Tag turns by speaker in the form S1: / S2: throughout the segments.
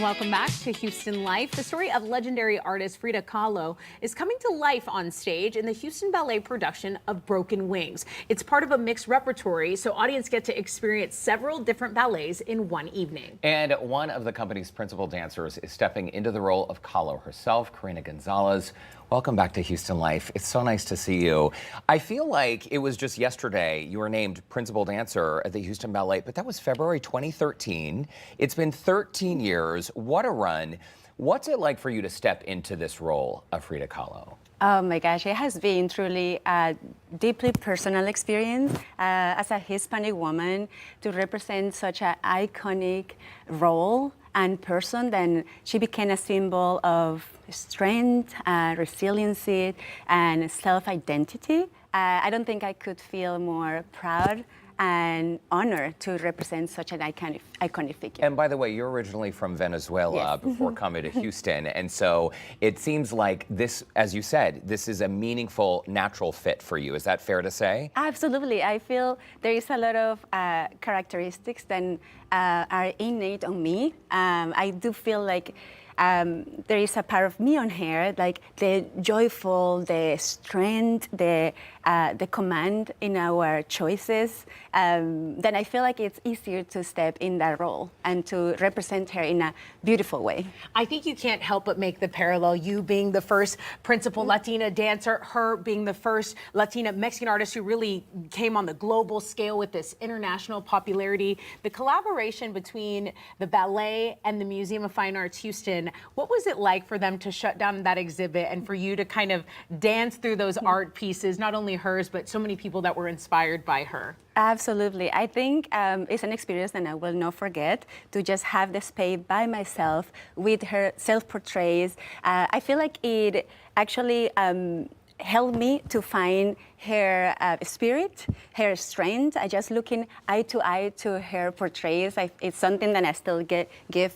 S1: Welcome back to Houston Life. The story of legendary artist Frida Kahlo is coming to life on stage in the Houston Ballet production of Broken Wings. It's part of a mixed repertory, so audience get to experience several different ballets in one evening.
S2: And one of the company's principal dancers is stepping into the role of Kahlo herself, Karina González. Welcome back to Houston Life. It's so nice to see you. I feel like it was just yesterday you were named principal dancer at the Houston Ballet, but that was February 2013. It's been 13 years. What a run. What's it like for you to step into this role of Frida Kahlo?
S3: Oh my gosh, it has been truly a deeply personal experience as a Hispanic woman to represent such an iconic role and person. Then she became a symbol of strength, resiliency, and self-identity. I don't think I could feel more proud and honored to represent such an iconic figure.
S2: And by the way, you're originally from Venezuela before coming to Houston. And so it seems like this, as you said, this is a meaningful, natural fit for you. Is that fair to say?
S3: Absolutely. I feel there is a lot of characteristics that are innate on me. I do feel like there is a part of me on here, like the joyful, the strength, the command in our choices. Then I feel like it's easier to step in that role and to represent her in a beautiful way.
S1: I think you can't help but make the parallel, you being the first principal Latina dancer, her being the first Latina Mexican artist who really came on the global scale with this international popularity. The collaboration between the ballet and the Museum of Fine Arts Houston, what was it like for them to shut down that exhibit and for you to kind of dance through those art pieces, not only hers, but so many people that were inspired by her?
S3: Absolutely. I think it's an experience that I will not forget, to just have the space by myself with her self-portraits. I feel like it actually helped me to find her spirit, her strength. I just looking eye to eye to her portraits. It's something that I still give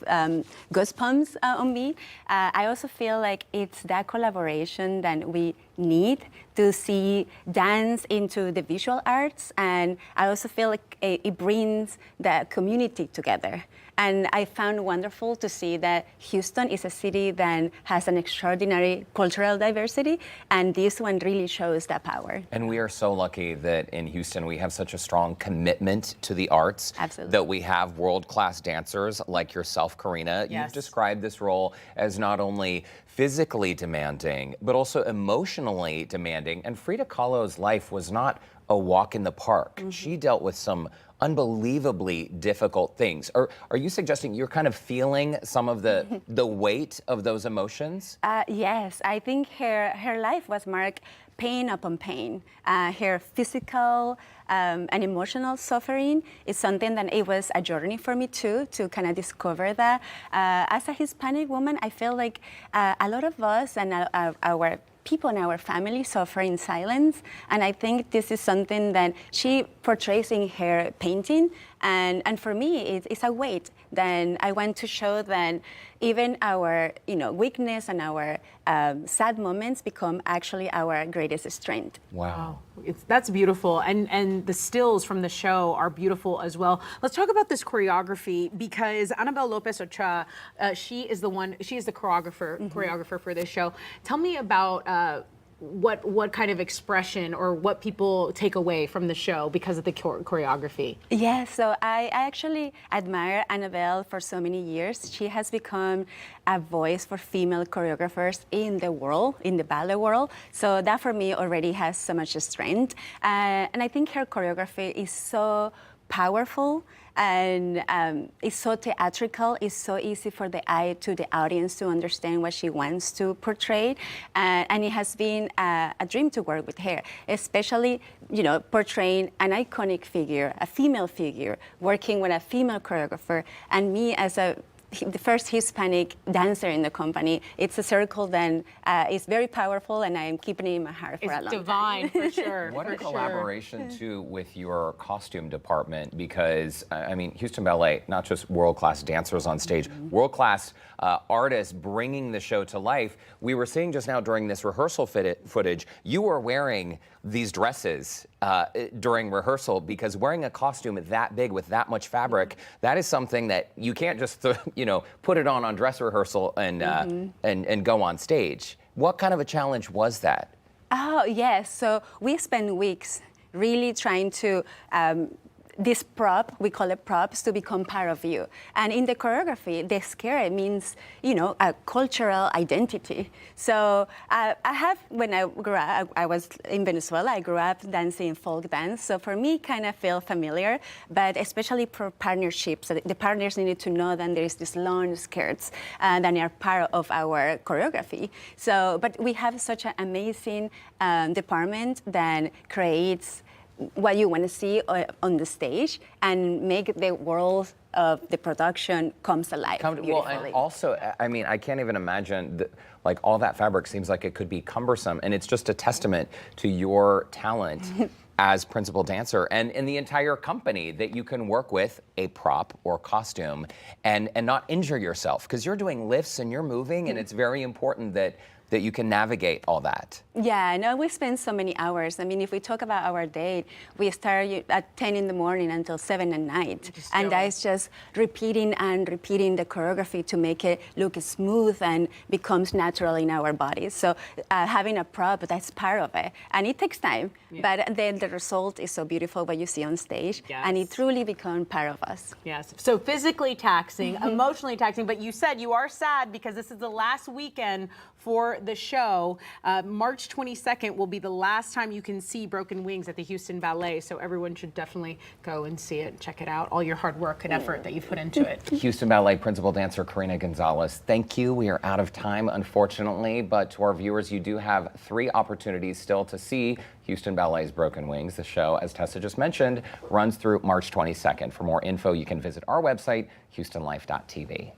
S3: goosebumps on me. I also feel like it's that collaboration that we need to see dance into the visual arts, and I also feel like it brings the community together. And I found wonderful to see that Houston is a city that has an extraordinary cultural diversity, and this one really shows that power.
S2: And we are so lucky that in Houston we have such a strong commitment to the arts.
S3: Absolutely.
S2: That we have world-class dancers like yourself, Karina.
S1: Yes.
S2: You've described this role as not only physically demanding, but also emotionally demanding. And Frida Kahlo's life was not a walk in the park. She dealt with some unbelievably difficult things. Are you suggesting you're kind of feeling some of the weight of those emotions?
S3: Yes, I think her life was marked pain upon pain. Her physical and emotional suffering is something that it was a journey for me too, to kind of discover that. As a Hispanic woman, I feel like a lot of us and our people in our family suffer in silence, and I think this is something that she portrays in her painting, and for me it's a weight. Then I want to show that even our weakness and our sad moments become actually our greatest strength.
S2: Wow.
S1: That's beautiful, and the stills from the show are beautiful as well. Let's talk about this choreography, because Annabelle Lopez Ochoa, she is the choreographer for this show. Tell me about what kind of expression or what people take away from the show because of the choreography.
S3: Yes, so I actually admire Annabelle for so many years. She has become a voice for female choreographers in the world, in the ballet world. So that for me already has so much strength. And I think her choreography is so powerful, and it's so theatrical. It's so easy for the eye to the audience to understand what she wants to portray, and it has been a dream to work with her, especially portraying an iconic figure, a female figure, working with a female choreographer, and me as the first Hispanic dancer in the company. It's a circle that is very powerful, and I'm keeping it in my heart for a long time.
S1: It's divine, for sure.
S2: What a collaboration, too, with your costume department, because, I mean, Houston Ballet, not just world-class dancers on stage, world-class artists bringing the show to life. We were seeing just now during this rehearsal footage, you were wearing these dresses during rehearsal, because wearing a costume that big with that much fabric, that is something that you can't just put it on dress rehearsal and go on stage. What kind of a challenge was that?
S3: Oh, yes. So we spent weeks really trying to this prop, we call it props, to become part of you. And in the choreography, the scare means, a cultural identity. So I have, when I grew up, I was in Venezuela, I grew up dancing folk dance. So for me, kind of feel familiar, but especially for partnerships, the partners needed to know that there is this long skirts that are part of our choreography. So, but we have such an amazing department that creates what you want to see on the stage and make the world of the production comes alive beautifully.
S2: Well, and also, I mean, I can't even imagine, like, all that fabric seems like it could be cumbersome, and it's just a testament to your talent as principal dancer and in the entire company that you can work with a prop or costume and not injure yourself, because you're doing lifts and you're moving, and it's very important that you can navigate all that.
S3: Yeah, I know we spend so many hours. I mean, if we talk about our day, we start at 10 in the morning until 7 at night. And that is just repeating and repeating the choreography to make it look smooth and becomes natural in our bodies. So having a prop, that's part of it. And it takes time, but then the result is so beautiful, what you see on stage. And it truly becomes part of us.
S1: Yes, so physically taxing, emotionally taxing, but you said you are sad because this is the last weekend for the show. March 22nd will be the last time you can see Broken Wings at the Houston Ballet, so everyone should definitely go and see it, check it out, all your hard work and effort that you've put into it.
S2: Houston Ballet principal dancer Karina González, thank you. We are out of time, unfortunately, but to our viewers, you do have 3 opportunities still to see Houston Ballet's Broken Wings. The show, as Tessa just mentioned, runs through March 22nd. For more info, you can visit our website, houstonlife.tv.